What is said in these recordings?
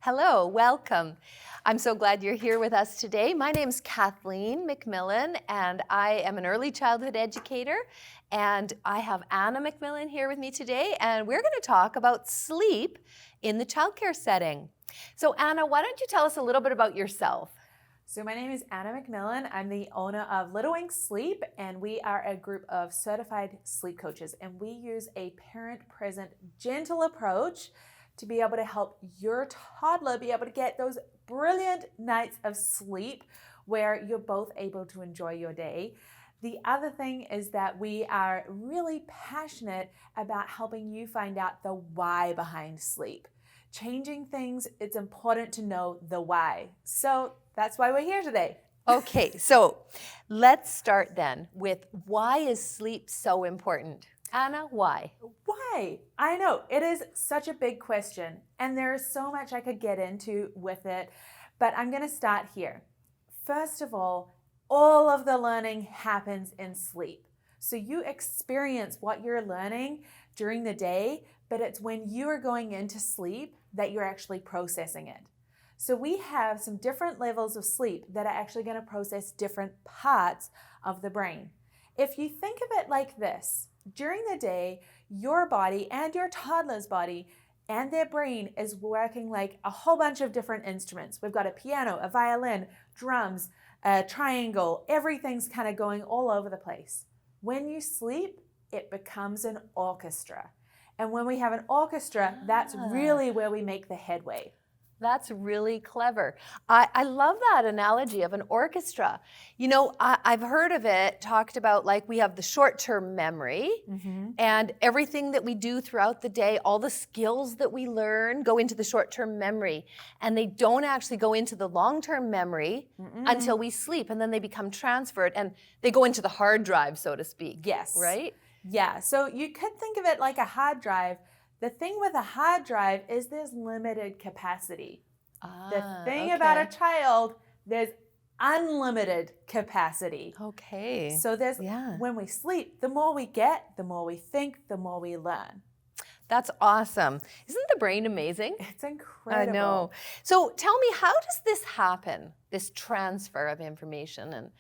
Hello, welcome. I'm so glad you're here with us today. My name's Kathleen McMillan, and I am an early childhood educator. And I have Anna McMillan here with me today, and we're going to talk about sleep in the childcare setting. So Anna, why don't you tell us a little bit about yourself? So my name is Anna McMillan. I'm the owner of Little Wing Sleep, and we are a group of certified sleep coaches, and we use a parent-present, gentle approach to be able to help your toddler be able to get those brilliant nights of sleep where you're both able to enjoy your day. The other thing is that we are really passionate about helping you find out the why behind sleep. Changing things, it's important to know the why. So that's why we're here today. Okay, so let's start then with why is sleep so important? Anna, why? Why? I know, it is such a big question, and there is so much I could get into with it, but I'm going to start here. First of all of the learning happens in sleep. So you experience what you're learning during the day, but it's when you are going into sleep that you're actually processing it. So we have some different levels of sleep that are actually going to process different parts of the brain. If you think of it like this, during the day, your body and your toddler's body and their brain is working like a whole bunch of different instruments. We've got a piano, a violin, drums, a triangle, everything's kind of going all over the place. When you sleep, it becomes an orchestra. And when we have an orchestra, that's really where we make the headway. That's really clever. I love that analogy of an orchestra. You know, I've heard of it talked about like we have the short-term memory and everything that we do throughout the day, all the skills that we learn go into the short-term memory, and they don't actually go into the long-term memory until we sleep, and then they become transferred and they go into the hard drive, so to speak. Yes. Right? Yeah, so you could think of it like a hard drive. The thing with a hard drive is there's limited capacity. The thing about a child, there's unlimited capacity. Okay. So when we sleep, the more we get, the more we think, the more we learn. That's awesome. Isn't the brain amazing? It's incredible. I know. So tell me, how does this happen, this transfer of information in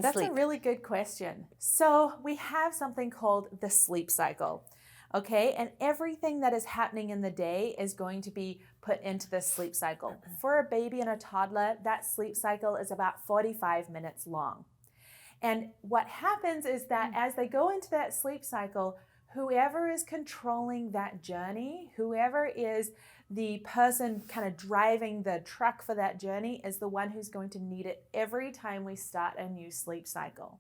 that's sleep? a really good question. So we have something called the sleep cycle. Okay, and everything that is happening in the day is going to be put into the sleep cycle. For a baby and a toddler, that sleep cycle is about 45 minutes long. And what happens is that as they go into that sleep cycle, whoever is controlling that journey, whoever is the person kind of driving the truck for that journey is the one who's going to need it every time we start a new sleep cycle.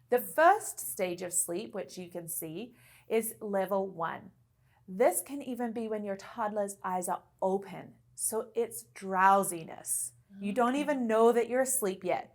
The first stage of sleep, which you can see, is level 1. This can even be when your toddler's eyes are open. So it's drowsiness. You don't even know that you're asleep yet.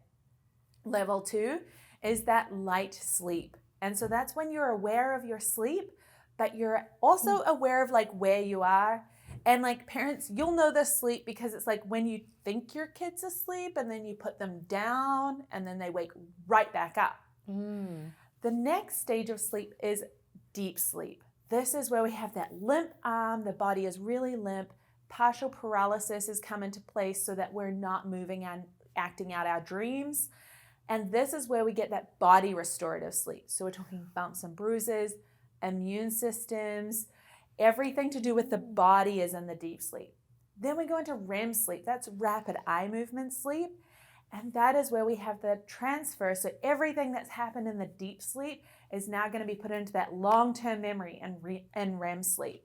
Level 2 is that light sleep. And so that's when you're aware of your sleep, but you're also aware of like where you are. And like parents, you'll know this sleep because it's like when you think your kid's asleep and then you put them down and then they wake right back up. The next stage of sleep is deep sleep. This is where we have that limp arm, the body is really limp, partial paralysis has come into place so that we're not moving and acting out our dreams. And this is where we get that body restorative sleep. So we're talking bumps and bruises, immune systems, everything to do with the body is in the deep sleep. Then we go into Rem sleep. That's rapid eye movement sleep. And that is where we have the transfer. So everything that's happened in the deep sleep is now going to be put into that long-term memory and Rem sleep.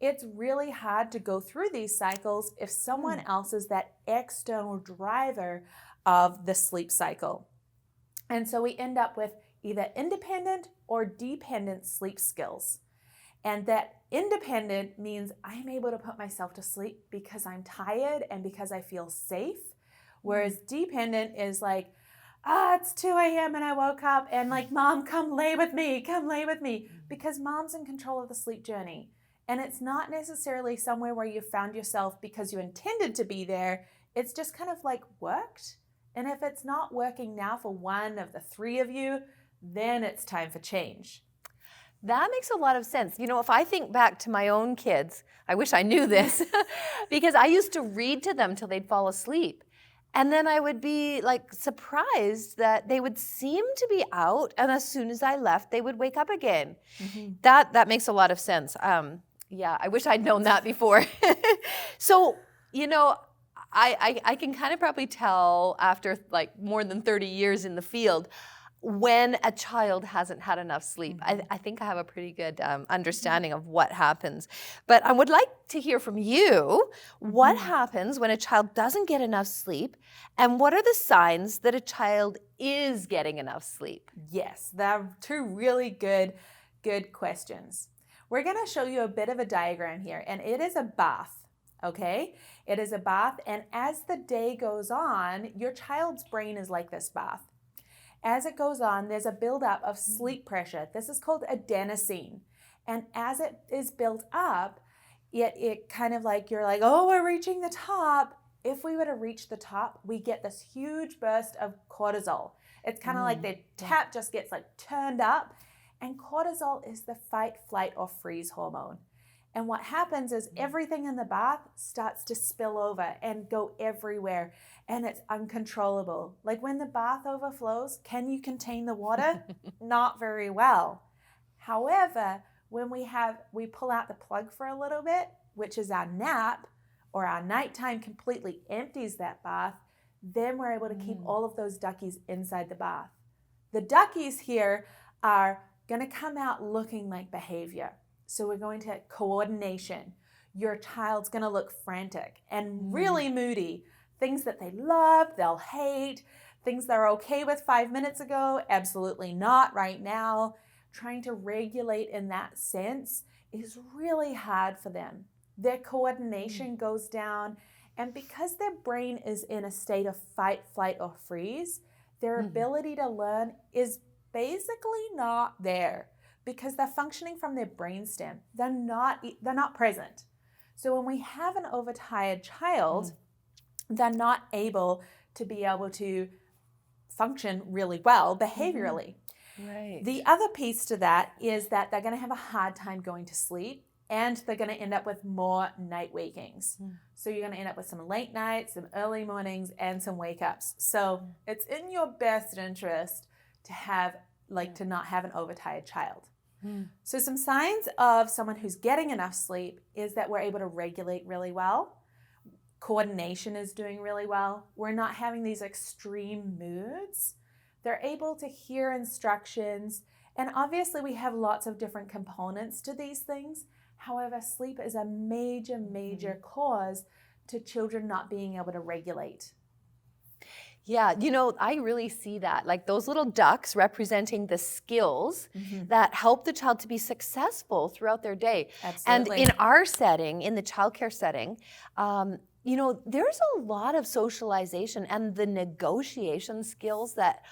It's really hard to go through these cycles if someone else is that external driver of the sleep cycle. And so we end up with either independent or dependent sleep skills. And that independent means I'm able to put myself to sleep because I'm tired and because I feel safe. Whereas dependent is like, it's 2 a.m. and I woke up and like, Mom, come lay with me, because Mom's in control of the sleep journey. And it's not necessarily somewhere where you found yourself because you intended to be there. It's just kind of like worked. And if it's not working now for one of the three of you, then it's time for change. That makes a lot of sense. You know, if I think back to my own kids, I wish I knew this because I used to read to them till they'd fall asleep. And then I would be like surprised that they would seem to be out, and as soon as I left, they would wake up again. That makes a lot of sense. Yeah, I wish I'd known that before. So, you know, I can kind of probably tell after like more than 30 years in the field when a child hasn't had enough sleep. I think I have a pretty good understanding of what happens. But I would like to hear from you. What happens when a child doesn't get enough sleep, and what are the signs that a child is getting enough sleep? Yes, they're two really good questions. We're going to show you a bit of a diagram here, and it is a bath, okay? It is a bath, and as the day goes on, your child's brain is like this bath. As it goes on, there's a buildup of sleep pressure. This is called adenosine. And as it is built up, it kind of like, you're like, oh, we're reaching the top. If we were to reach the top, we get this huge burst of cortisol. It's kind of like the tap just gets like turned up. And cortisol is the fight, flight, or freeze hormone. And what happens is everything in the bath starts to spill over and go everywhere, and it's uncontrollable. Like when the bath overflows, can you contain the water? Not very well. However, when we pull out the plug for a little bit, which is our nap, or our nighttime completely empties that bath, then we're able to keep all of those duckies inside the bath. The duckies here are going to come out looking like behavior. So we're going to coordination. Your child's going to look frantic and really moody. Things that they love, they'll hate. Things they're okay with 5 minutes ago, absolutely not right now. Trying to regulate in that sense is really hard for them. Their coordination goes down, and because their brain is in a state of fight, flight, or freeze, their ability to learn is basically not there. Because they're functioning from their brainstem. They're not present. So when we have an overtired child, they're not able to function really well behaviorally. Right. The other piece to that is that they're going to have a hard time going to sleep, and they're going to end up with more night wakings. So you're going to end up with some late nights, some early mornings, and some wake ups. So it's in your best interest to have to not have an overtired child. So some signs of someone who's getting enough sleep is that we're able to regulate really well. Coordination is doing really well. We're not having these extreme moods. They're able to hear instructions. And obviously we have lots of different components to these things. However, sleep is a major, major cause to children not being able to regulate. Yeah, you know, I really see that. Like those little ducks representing the skills that help the child to be successful throughout their day. Absolutely. And in our setting, in the childcare setting, you know, there's a lot of socialization and the negotiation skills that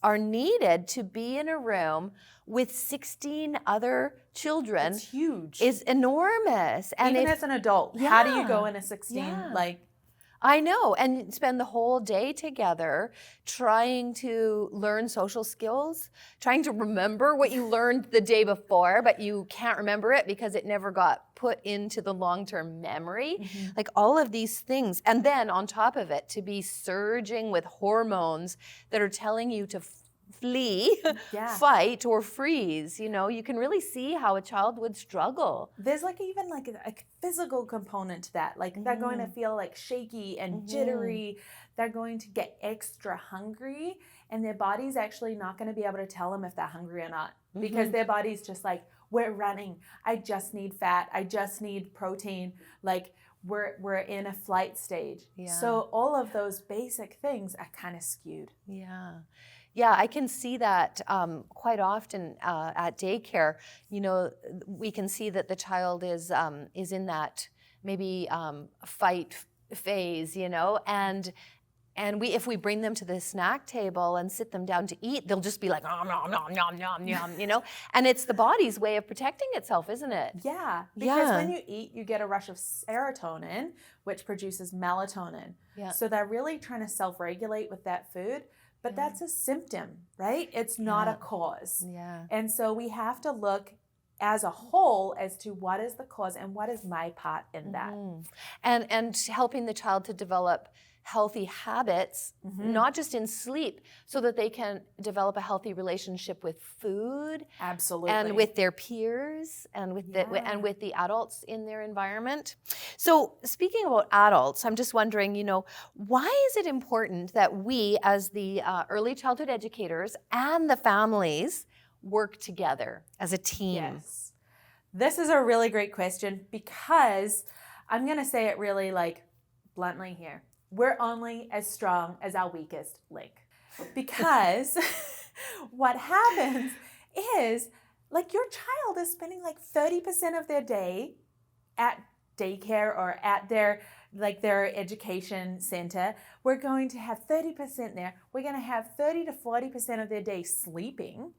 are needed to be in a room with 16 other children. It's huge. Is enormous. And even as an adult, how do you go in a 16 I know, and spend the whole day together trying to learn social skills, trying to remember what you learned the day before, but you can't remember it because it never got put into the long-term memory. Like all of these things. And then on top of it, to be surging with hormones that are telling you to flee, fight, or freeze. You know, you can really see how a child would struggle. There's even a physical component to that. Like they're going to feel like shaky and jittery. They're going to get extra hungry, and their body's actually not going to be able to tell them if they're hungry or not, because their body's just like, we're running. I just need fat. I just need protein. Like we're in a flight stage. So all of those basic things are kind of skewed. Yeah, I can see that quite often at daycare. You know, we can see that the child is in that maybe fight phase, you know, and if we bring them to the snack table and sit them down to eat, they'll just be like, nom, nom, nom, nom, nom, nom, you know, and it's the body's way of protecting itself, isn't it? Yeah, because when you eat, you get a rush of serotonin, which produces melatonin. So they're really trying to self-regulate with that food. But that's a symptom, right? It's not a cause. And so we have to look as a whole as to what is the cause and what is my part in that. And helping the child to develop healthy habits, not just in sleep, so that they can develop a healthy relationship with food, Absolutely, and with their peers, and with the adults in their environment. So speaking about adults, I'm just wondering, why is it important that we, as the early childhood educators and the families, work together as a team? Yes, this is a really great question, because I'm going to say it really bluntly here. We're only as strong as our weakest link. Because what happens is, your child is spending 30% of their day at daycare or at their education center. We're going to have 30% there. We're going to have 30 to 40% of their day sleeping.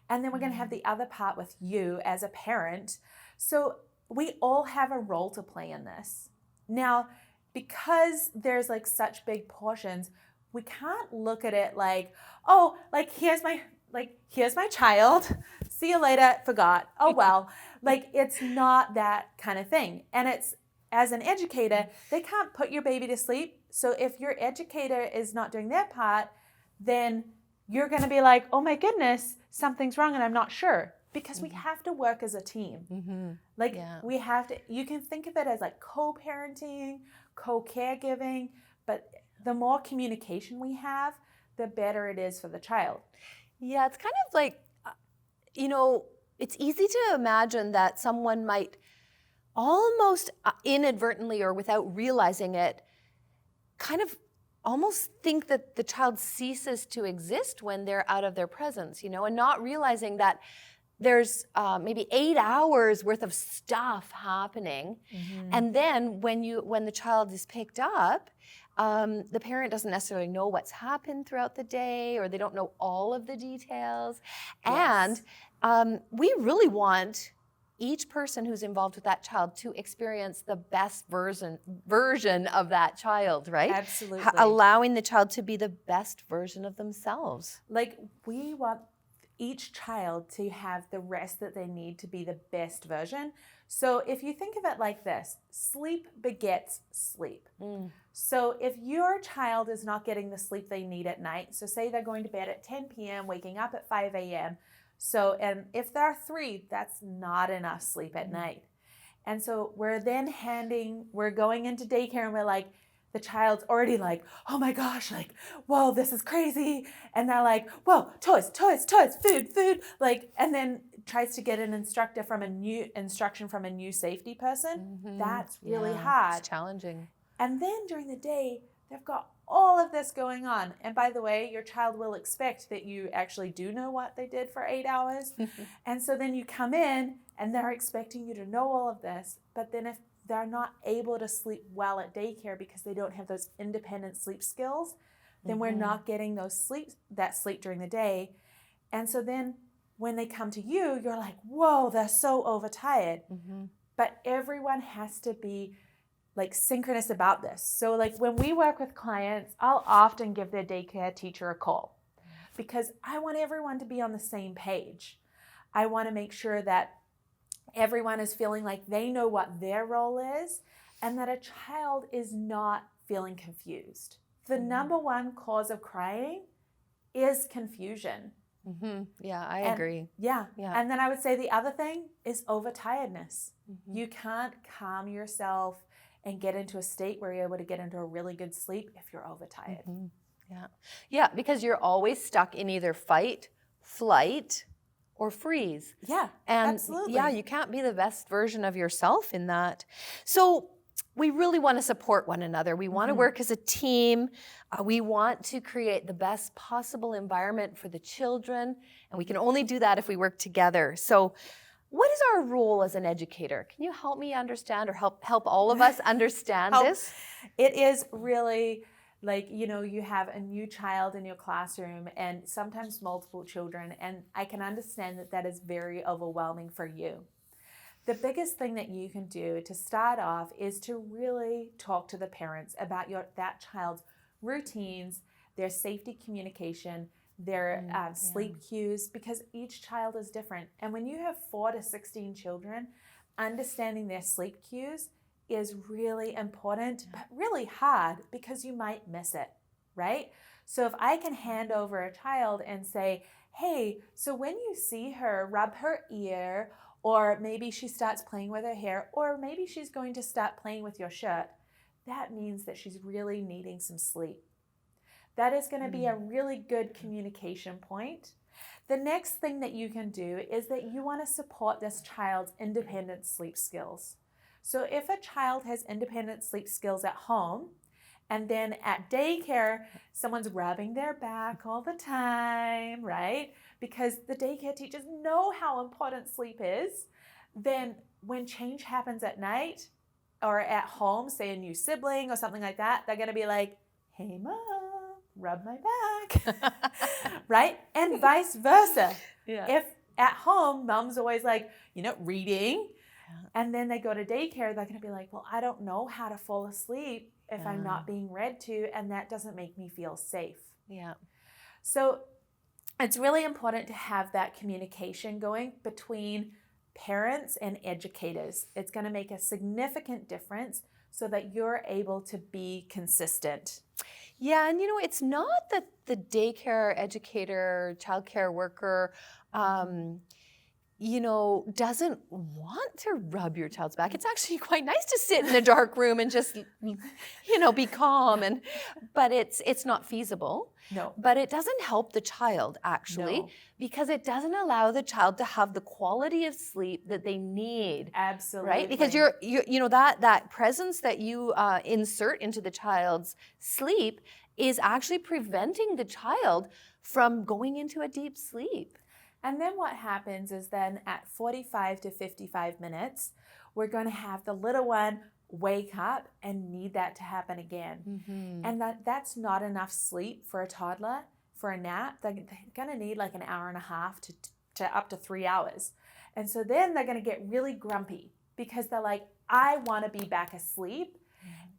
And then we're going to have the other part with you as a parent. So we all have a role to play in this. Now, because there's such big portions, we can't look at it here's my child, see you later, forgot, oh well. It's not that kind of thing. And it's, as an educator, they can't put your baby to sleep. So if your educator is not doing their part, then you're going to be like, oh my goodness, something's wrong and I'm not sure. Because we have to work as a team. We have to, you can think of it as co-parenting, co-caregiving, but the more communication we have, the better it is for the child. Yeah, it's kind of it's easy to imagine that someone might almost inadvertently or without realizing it, kind of almost think that the child ceases to exist when they're out of their presence, and not realizing that there's maybe 8 hours worth of stuff happening. And then when the child is picked up, the parent doesn't necessarily know what's happened throughout the day, or they don't know all of the details. Yes. And we really want each person who's involved with that child to experience the best version of that child, right? Absolutely. Allowing the child to be the best version of themselves. We want each child to have the rest that they need to be the best version. So if you think of it like this, sleep begets sleep. So if your child is not getting the sleep they need at night, so say they're going to bed at 10 p.m., waking up at 5 a.m., and if there are 3, that's not enough sleep at night. And so we're going into daycare and we're the child's already oh my gosh, whoa, this is crazy. And they're whoa, toys, food, and then tries to get an instruction from a new safety person. That's really hard. It's challenging. And then during the day, they've got all of this going on. And by the way, your child will expect that you actually do know what they did for 8 hours. And so then you come in and they're expecting you to know all of this. But then if they're not able to sleep well at daycare because they don't have those independent sleep skills, then we're not getting that sleep during the day. And so then when they come to you, you're whoa, they're so overtired. But everyone has to be synchronous about this. So when we work with clients, I'll often give their daycare teacher a call, because I want everyone to be on the same page. I want to make sure that everyone is feeling like they know what their role is, and that a child is not feeling confused. The number one cause of crying is confusion. Yeah, I agree. Yeah. And then I would say the other thing is overtiredness. You can't calm yourself and get into a state where you're able to get into a really good sleep if you're overtired. Yeah, because you're always stuck in either fight, flight, or freeze. Yeah, and absolutely. Yeah, you can't be the best version of yourself in that. So we really want to support one another. We want to work as a team. We want to create the best possible environment for the children, and we can only do that if we work together. So what is our role as an educator? Can you help me understand, or help all of us understand this? It is really you have a new child in your classroom and sometimes multiple children, and I can understand that is very overwhelming for you. The biggest thing that you can do to start off is to really talk to the parents about that child's routines, their safety communication, their sleep cues, because each child is different. And when you have 4 to 16 children, understanding their sleep cues is really important, but really hard because you might miss it, right? So if I can hand over a child and say, hey, so when you see her, rub her ear, or maybe she starts playing with her hair, or maybe she's going to start playing with your shirt, that means that she's really needing some sleep. That is going to be a really good communication point. The next thing that you can do is that you want to support this child's independent sleep skills. So if a child has independent sleep skills at home, and then at daycare, someone's rubbing their back all the time, right? Because the daycare teachers know how important sleep is. Then when change happens at night or at home, say a new sibling or something like that, they're going to be like, hey, Mom, rub my back, right? And vice versa. Yeah. If at home, Mom's always like, reading, and then they go to daycare, they're going to be like, well, I don't know how to fall asleep if I'm not being read to, and that doesn't make me feel safe. Yeah. So it's really important to have that communication going between parents and educators. It's going to make a significant difference so that you're able to be consistent. Yeah, and it's not that the daycare educator, childcare worker, doesn't want to rub your child's back. It's actually quite nice to sit in a dark room and just, be calm. But it's not feasible. No. But it doesn't help the child, actually, because it doesn't allow the child to have the quality of sleep that they need. Absolutely. Right? Because you're that presence that you insert into the child's sleep is actually preventing the child from going into a deep sleep. And then what happens is then at 45 to 55 minutes, we're going to have the little one wake up and need that to happen again. Mm-hmm. And that's not enough sleep for a toddler. For a nap, they're going to need like an hour and a half to up to 3 hours. And so then they're going to get really grumpy because they're like, I want to be back asleep.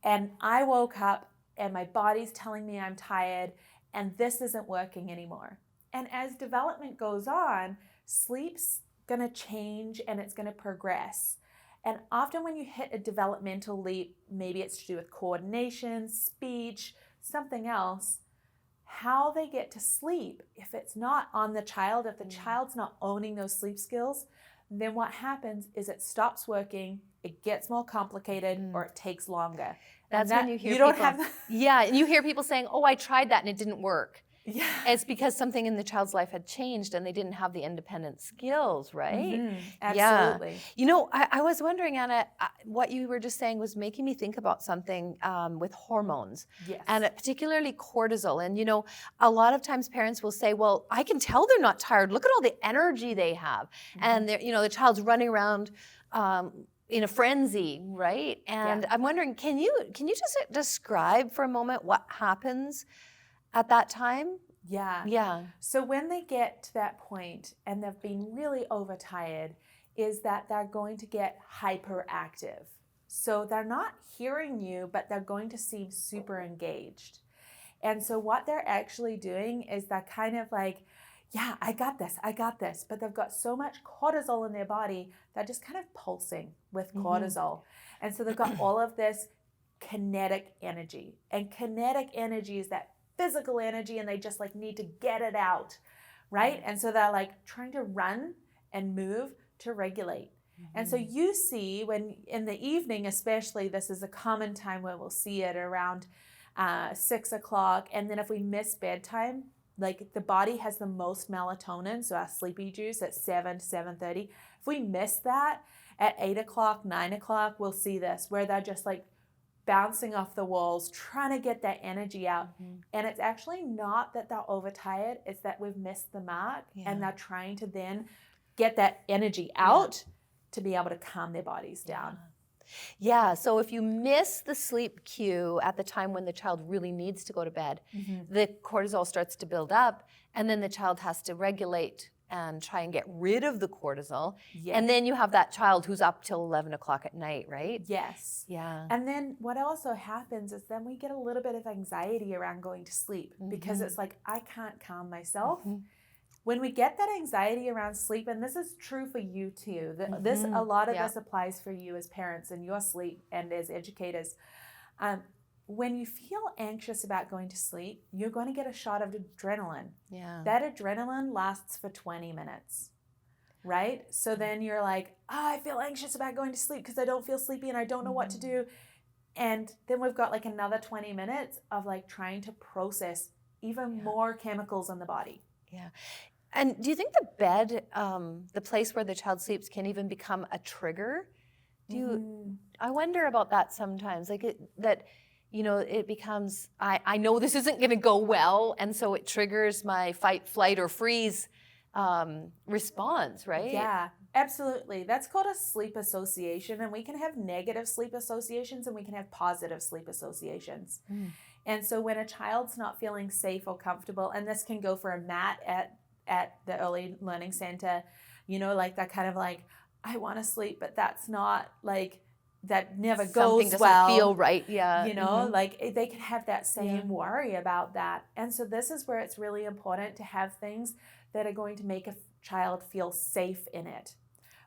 And I woke up and my body's telling me I'm tired and this isn't working anymore. And as development goes on, sleep's going to change and it's going to progress. And often when you hit a developmental leap, maybe it's to do with coordination, speech, something else, how they get to sleep, if it's not on the child, if the child's not owning those sleep skills, then what happens is it stops working, it gets more complicated, or it takes longer. That's when you hear you people, don't have yeah, and you hear people saying, oh, I tried that and it didn't work. Yeah. It's because something in the child's life had changed and they didn't have the independent skills, right? Mm-hmm. Absolutely. Yeah. I was wondering, Anna, what you were just saying was making me think about something with hormones. Yes. And particularly cortisol. And, a lot of times parents will say, well, I can tell they're not tired. Look at all the energy they have. Mm-hmm. And, the child's running around in a frenzy, right? And I'm wondering, can you just describe for a moment what happens at that time? Yeah. So when they get to that point and they've been really overtired, is that they're going to get hyperactive. So they're not hearing you, but they're going to seem super engaged. And so what they're actually doing is they're kind of like, yeah, I got this. But they've got so much cortisol in their body, they're just kind of pulsing with cortisol. And so they've got all of this kinetic energy. And kinetic energy is that physical energy, and they just like need to get it out, right? And so they're like trying to run and move to regulate. And so you see when in the evening, especially, this is a common time where we'll see it around 6 o'clock. And then if we miss bedtime, like the body has the most melatonin, so our sleepy juice at 7 to 7:30. If we miss that at 8 o'clock, 9 o'clock, we'll see this where they're just like bouncing off the walls, trying to get that energy out. And it's actually not that they're overtired, it's that we've missed the mark and they're trying to then get that energy out to be able to calm their bodies down. Yeah, so if you miss the sleep cue at the time when the child really needs to go to bed, the cortisol starts to build up and then the child has to regulate and try and get rid of the cortisol. Yes. And then you have that child who's up till 11 o'clock at night, right? Yes. Yeah. And then what also happens is then we get a little bit of anxiety around going to sleep because it's like, I can't calm myself. When we get that anxiety around sleep, and this is true for you too, a lot of this applies for you as parents and your sleep and as educators. When you feel anxious about going to sleep, you're going to get a shot of adrenaline. Yeah. That adrenaline lasts for 20 minutes, right? So then you're like, I feel anxious about going to sleep because I don't feel sleepy and I don't know what to do. And then we've got like another 20 minutes of like trying to process even more chemicals in the body. Yeah. And do you think the bed, the place where the child sleeps, can even become a trigger? I wonder about that sometimes, like it becomes, I know this isn't going to go well, and so it triggers my fight, flight, or freeze response, right? Yeah, absolutely. That's called a sleep association, and we can have negative sleep associations and we can have positive sleep associations. And so when a child's not feeling safe or comfortable, and this can go for a mat at the early learning center, like that kind of like, I want to sleep, but that's not like, that never Something goes doesn't well. feel right, yeah. Like they can have that same worry about that. And so this is where it's really important to have things that are going to make a child feel safe in it,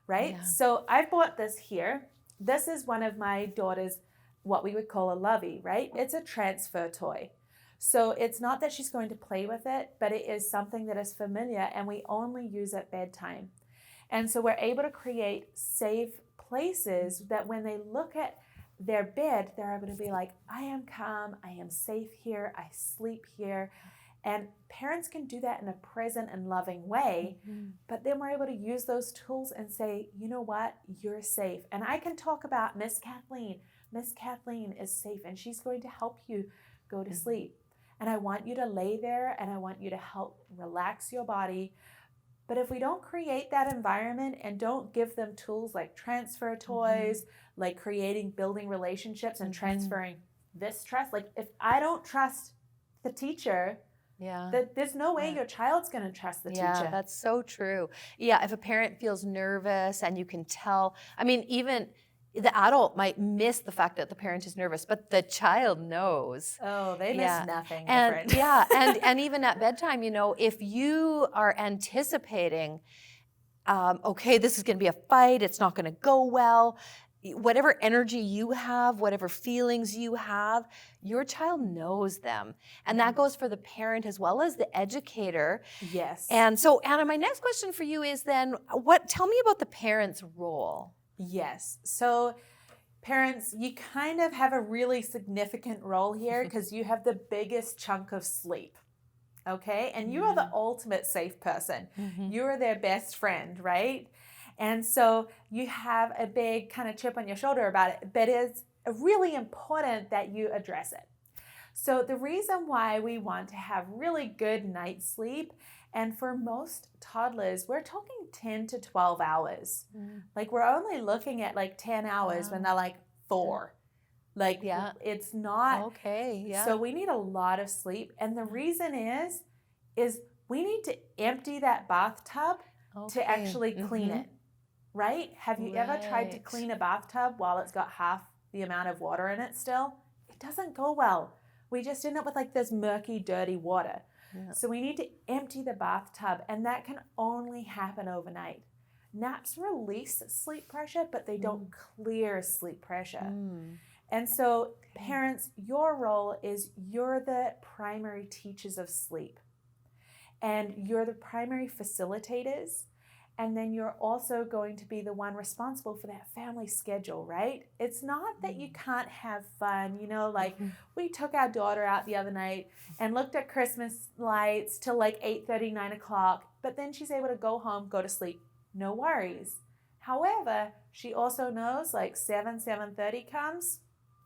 right? Yeah. So I've bought this here. This is one of my daughter's, what we would call a lovey, right? It's a transfer toy. So it's not that she's going to play with it, but it is something that is familiar and we only use at bedtime. And so we're able to create safe places that when they look at their bed, they're able to be like, I am calm, I am safe here, I sleep here. And parents can do that in a present and loving way, but then we're able to use those tools and say, you know what, you're safe. And I can talk about Miss Kathleen. Miss Kathleen is safe and she's going to help you go to sleep. And I want you to lay there and I want you to help relax your body. But if we don't create that environment and don't give them tools like transfer toys, like building relationships and transferring this trust, like if I don't trust the teacher, there's no way your child's going to trust the teacher. Yeah, that's so true. Yeah, if a parent feels nervous and you can tell, I mean, even the adult might miss the fact that the parent is nervous, but the child knows. Oh, they miss nothing and different. and even at bedtime, if you are anticipating, okay, this is going to be a fight, it's not going to go well, whatever energy you have, whatever feelings you have, your child knows them. And that goes for the parent as well as the educator. Yes. And so, Anna, my next question for you is then, tell me about the parent's role. Yes. So parents, you kind of have a really significant role here because you have the biggest chunk of sleep. Okay. And you are the ultimate safe person. You are their best friend, right? And so you have a big kind of chip on your shoulder about it, but it's really important that you address it. So the reason why we want to have really good night's sleep, and for most toddlers, we're talking 10 to 12 hours. Like we're only looking at like 10 hours when they're like 4. Like it's not. Okay, yeah. So we need a lot of sleep. And the reason is we need to empty that bathtub to actually clean it, right? Have you ever tried to clean a bathtub while it's got half the amount of water in it still? It doesn't go well. We just end up with like this murky, dirty water. So we need to empty the bathtub, and that can only happen overnight. Naps release sleep pressure, but they don't clear sleep pressure. And so parents, your role is you're the primary teachers of sleep, and you're the primary facilitators. And then you're also going to be the one responsible for that family schedule, right? It's not that you can't have fun. Like we took our daughter out the other night and looked at Christmas lights till like 8:30, 9 o'clock, but then she's able to go home, go to sleep. No worries. However, she also knows like 7:30 comes,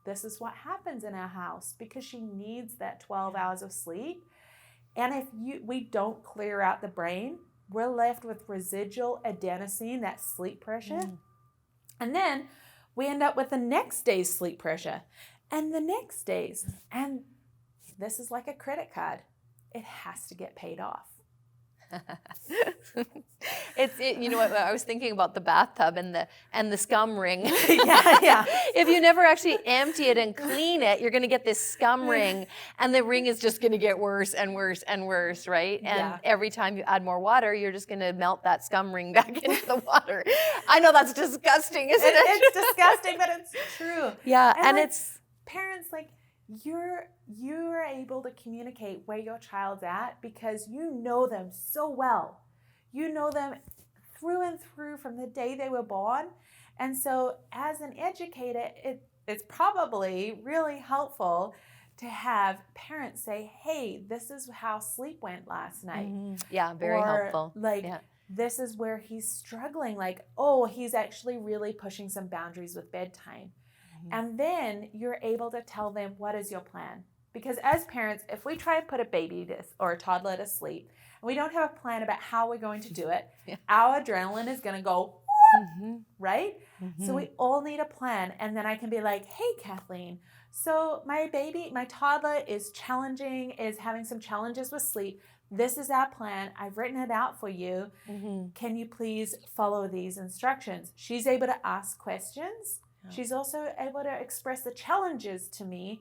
this is what happens in our house because she needs that 12 hours of sleep. And if we don't clear out the brain, we're left with residual adenosine, that sleep pressure. And then we end up with the next day's sleep pressure and the next day's. And this is like a credit card. It has to get paid off. You know what, I was thinking about the bathtub and the scum ring. Yeah. If you never actually empty it and clean it, you're going to get this scum ring, and the ring is just going to get worse and worse and worse, right? And every time you add more water, you're just going to melt that scum ring back into the water. I know that's disgusting, isn't it? It's disgusting, but it's true. Yeah, and like, it's parents, like, you're able to communicate where your child's at because you know them so well. You know them through and through from the day they were born. And so as an educator, it's probably really helpful to have parents say, hey, this is how sleep went last night. Mm-hmm. Yeah, very helpful. Like, this is where he's struggling. Like, oh, he's actually really pushing some boundaries with bedtime. And then you're able to tell them, what is your plan? Because as parents, if we try to put a baby or a toddler to sleep, and we don't have a plan about how we're going to do it, our adrenaline is going to go, right? So we all need a plan. And then I can be like, hey, Kathleen, so my toddler is having some challenges with sleep. This is our plan. I've written it out for you. Can you please follow these instructions? She's able to ask questions. She's also able to express the challenges to me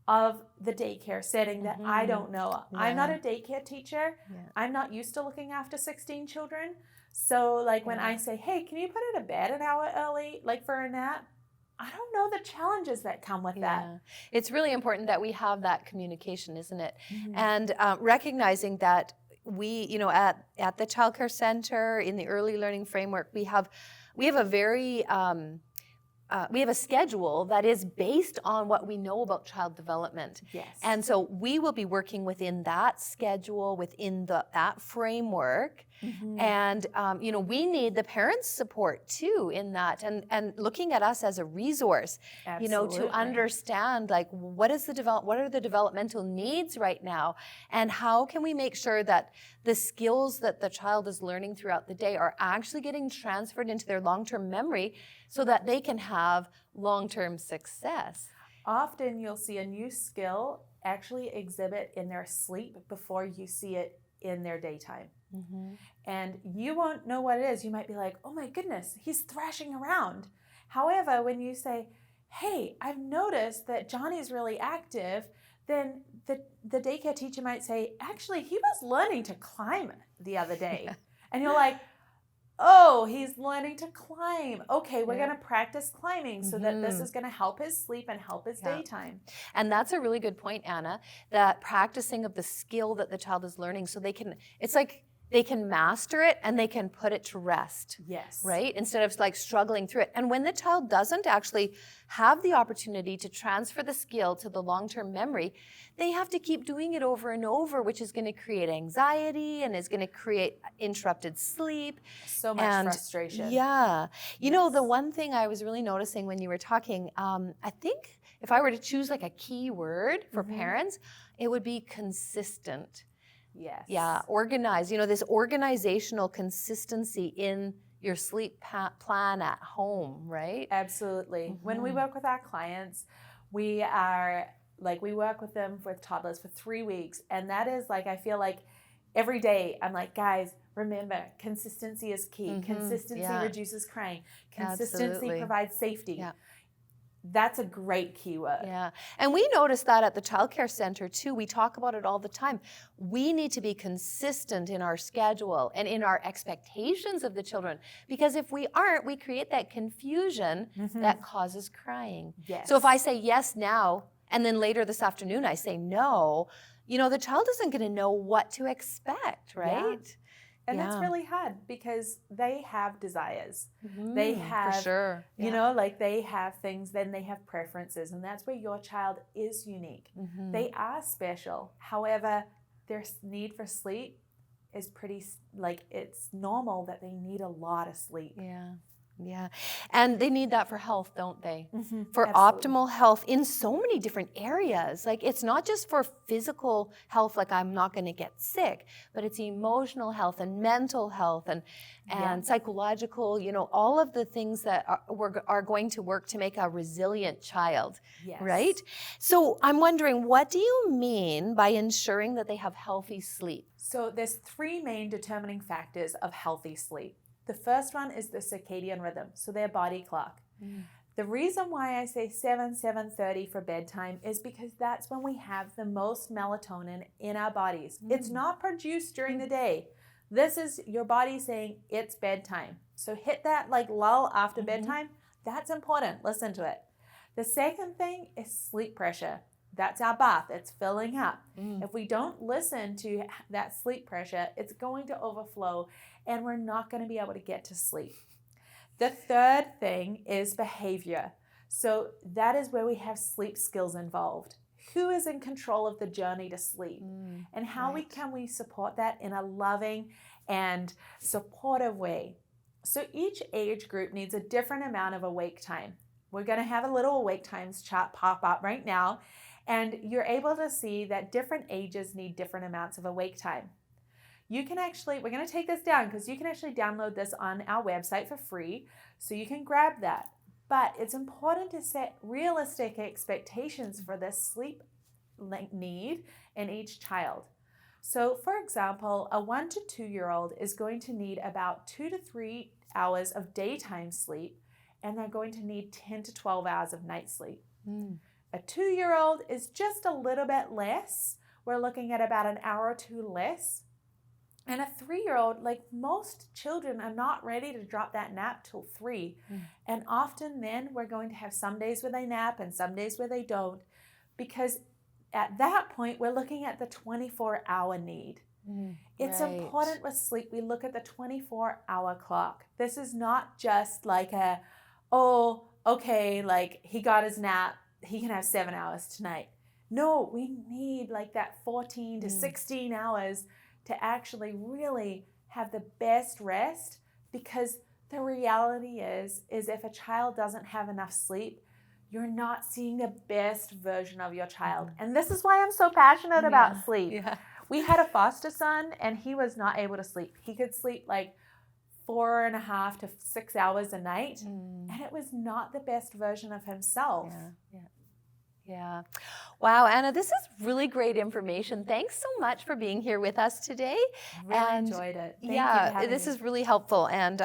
of the daycare setting that I don't know. I'm not a daycare teacher. I'm not used to looking after 16 children. So like when I say, hey, can you put her to bed an hour early, like for a nap? I don't know the challenges that come with that. It's really important that we have that communication, isn't it? And recognizing that we, at the Childcare Center, in the Early Learning Framework, we have a very... we have a schedule that is based on what we know about child development. Yes. And so we will be working within that schedule, within that framework. And, we need the parents' support too in that, and looking at us as a resource, to understand like what are the developmental needs right now, and how can we make sure that the skills that the child is learning throughout the day are actually getting transferred into their long-term memory so that they can have long-term success. Often you'll see a new skill actually exhibit in their sleep before you see it in their daytime. And you won't know what it is. You might be like, oh my goodness, he's thrashing around. However, when you say, hey, I've noticed that Johnny's really active, then the daycare teacher might say, actually, he was learning to climb the other day. And you're like, oh, he's learning to climb. Okay, we're going to practice climbing so that this is going to help his sleep and help his daytime. And that's a really good point, Anna, that practicing of the skill that the child is learning so it's like they can master it and they can put it to rest. Yes. Right? Instead of like struggling through it. And when the child doesn't actually have the opportunity to transfer the skill to the long-term memory, they have to keep doing it over and over, which is going to create anxiety and is going to create interrupted sleep. So much frustration. Yeah. You know, the one thing I was really noticing when you were talking, I think if I were to choose like a key word for parents, it would be consistent. Yes. Yeah, organized. This organizational consistency in your sleep plan at home, right? Absolutely. When we work with our clients, we work with them with toddlers for 3 weeks. And that is like, I feel like every day I'm like, guys, remember, consistency is key. Consistency reduces crying. Consistency provides safety. Yeah. That's a great keyword. Yeah. And we notice that at the Childcare Center too. We talk about it all the time. We need to be consistent in our schedule and in our expectations of the children, because if we aren't, we create that confusion that causes crying. Yes. So if I say yes now, and then later this afternoon I say no, the child isn't going to know what to expect, right? Yeah. And that's really hard because they have desires. They have, for sure. like they have things, then they have preferences. And that's where your child is unique. They are special. However, their need for sleep is pretty, it's normal that they need a lot of sleep. Yeah. Yeah. And they need that for health, don't they? For Absolutely. optimal health in so many different areas. Like it's not just for physical health, like I'm not going to get sick, but it's emotional health and mental health and psychological, all of the things that are going to work to make a resilient child. Yes. Right? So I'm wondering, what do you mean by ensuring that they have healthy sleep? So there's 3 main determining factors of healthy sleep. The first one is the circadian rhythm, so their body clock. The reason why I say 7:30 for bedtime is because that's when we have the most melatonin in our bodies. It's not produced during the day. This is your body saying it's bedtime. So hit that like lull after bedtime. That's important. Listen to it. The second thing is sleep pressure. That's our bath. It's filling up. If we don't listen to that sleep pressure, it's going to overflow and we're not going to be able to get to sleep. The third thing is behavior. So that is where we have sleep skills involved. Who is in control of the journey to sleep? And how can we support that in a loving and supportive way? So each age group needs a different amount of awake time. We're going to have a little awake times chart pop up right now. And you're able to see that different ages need different amounts of awake time. You can actually, we're going to take this down because you can actually download this on our website for free. So you can grab that. But it's important to set realistic expectations for this sleep need in each child. So for example, a 1 to 2-year-old is going to need about 2 to 3 hours of daytime sleep, and they're going to need 10 to 12 hours of night sleep. A 2-year-old is just a little bit less. We're looking at about an hour or 2 less. And a 3-year-old, like most children, are not ready to drop that nap till 3. And often then we're going to have some days where they nap and some days where they don't, because at that point we're looking at the 24-hour need. It's important with sleep. We look at the 24-hour clock. This is not just like like he got his nap, he can have 7 hours tonight. No, we need like that 14 to 16 hours to actually really have the best rest, because the reality is if a child doesn't have enough sleep, you're not seeing the best version of your child. And this is why I'm so passionate about sleep. We had a foster son and he was not able to sleep. He could sleep like 4.5 to 6 hours a night, and it was not the best version of himself. Yeah. Wow, Anna, this is really great information. Thanks so much for being here with us today. Really enjoyed it. Thank you for having this me. is really helpful. And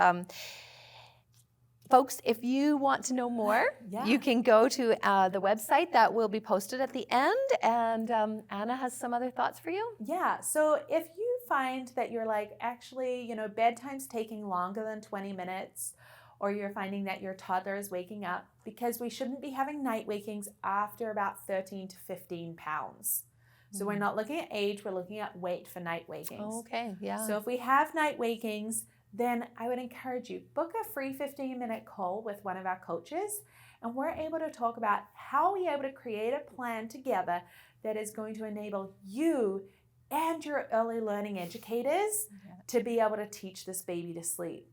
folks, if you want to know more, you can go to the website that will be posted at the end. And Anna has some other thoughts for you. Yeah. So if you find that you're like, actually, bedtime's taking longer than 20 minutes, or you're finding that your toddler is waking up, because we shouldn't be having night wakings after about 13 to 15 pounds. So we're not looking at age, we're looking at weight for night wakings. Okay, So if we have night wakings, then I would encourage you, book a free 15-minute call with one of our coaches, and we're able to talk about how we're able to create a plan together that is going to enable you and your early learning educators to be able to teach this baby to sleep.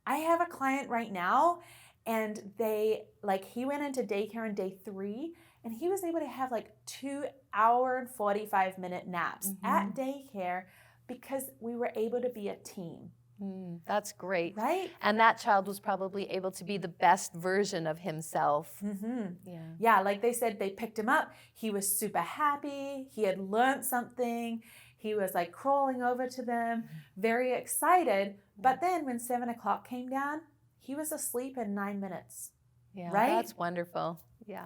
I have a client right now, and he went into daycare on day 3, and he was able to have 2 hour and 45-minute naps at daycare because we were able to be a team. That's great. Right? And that child was probably able to be the best version of himself. Yeah, like they said, they picked him up. He was super happy. He had learned something. He was crawling over to them, very excited. But then when 7 o'clock came down, he was asleep in 9 minutes. Yeah, right? That's wonderful. Yeah.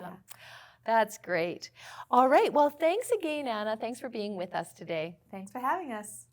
That's great. All right. Well, thanks again, Anna. Thanks for being with us today. Thanks for having us.